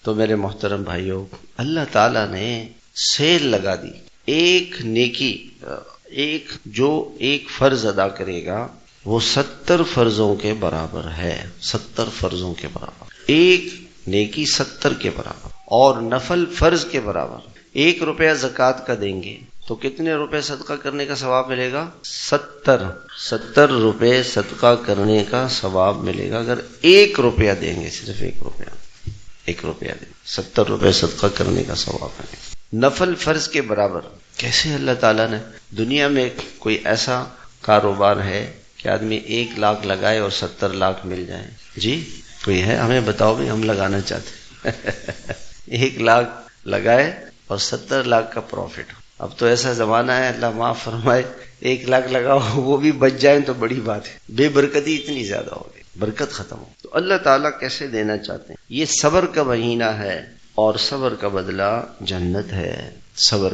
تو میرے محترم بھائیوں، اللہ تعالیٰ نے سیل لگا دی، ایک نیکی، جو ایک فرض ادا کرے گا وہ 70 فرضوں کے برابر ہے، 70 فرضوں کے برابر، ایک نیکی 70 کے برابر، اور نفل فرض کے برابر۔ 1 روپیہ زکوٰۃ کا دیں گے تو کتنے روپے صدقہ کرنے کا ثواب ملے گا؟ 70 روپے صدقہ کرنے کا ثواب ملے گا۔ اگر 1 روپیہ دیں گے، صرف 1 روپیہ دیں، 70 روپے صدقہ کرنے کا ثواب ہے، نفل فرض کے برابر۔ کیسے اللہ تعالیٰ نے دنیا میں کوئی ایسا کاروبار ہے کہ آدمی 1 لاکھ لگائے اور 70 لاکھ مل جائے؟ جی کوئی ہے؟ ہمیں بتاؤ بھی، ہم لگانا چاہتے ہیں 1 لاکھ لگائے اور 70 لاکھ کا پروفٹ۔ اب تو ایسا زمانہ ہے، اللہ معاف فرمائے، 1 لاکھ لگاؤ وہ بھی بچ جائیں تو بڑی بات ہے، بے برکتی اتنی زیادہ ہو گئی، برکت ختم ہو۔ تو اللہ تعالیٰ کیسے دینا چاہتے ہیں؟ یہ صبر کا مہینہ ہے، اور صبر کا بدلہ جنت ہے۔ صبر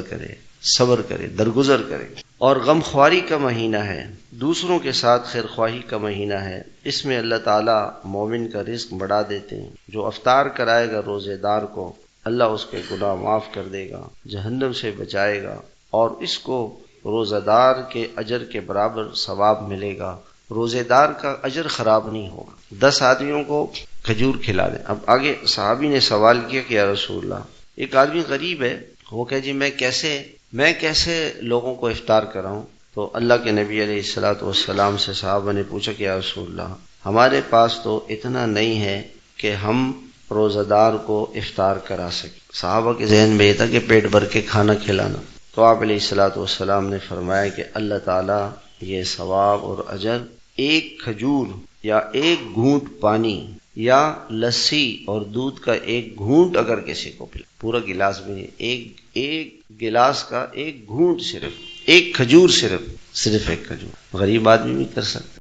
کرے، درگزر کرے۔ اور غمخواری کا مہینہ ہے، دوسروں کے ساتھ خیر خواہی کا مہینہ ہے۔ اس میں اللہ تعالیٰ مومن کا رزق بڑھا دیتے ہیں۔ جو افطار کرائے گا روزے دار کو، اللہ اس کے گناہ معاف کر دے گا، جہنم سے بچائے گا، اور اس کو روزہ دار کے اجر کے برابر ثواب ملے گا۔ روزے دار کا اجر خراب نہیں ہوگا۔ 10 آدمیوں کو کھجور کھلا دیں۔ اب آگے صحابی نے سوال کیا کہ یا رسول اللہ، ایک آدمی غریب ہے، وہ کہ جی میں کیسے لوگوں کو افطار کراؤں؟ تو اللہ کے نبی علیہ الصلوۃ والسلام سے صحابہ نے پوچھا کہ یا رسول اللہ، ہمارے پاس تو اتنا نہیں ہے کہ ہم روزہ دار کو افطار کرا سکیں۔ صحابہ کے ذہن میں یہ تھا کہ پیٹ بھر کے کھانا کھلانا۔ تو آپ علیہ الصلوۃ والسلام نے فرمایا کہ اللہ تعالیٰ یہ ثواب اور اجر 1 کھجور یا 1 گھونٹ پانی یا لسی اور دودھ کا 1 گھونٹ اگر کسی کو پلا، پورا گلاس بھی نہیں، ایک گلاس کا 1 گھونٹ، صرف 1 کھجور، صرف 1 کھجور غریب آدمی بھی کر سکتا۔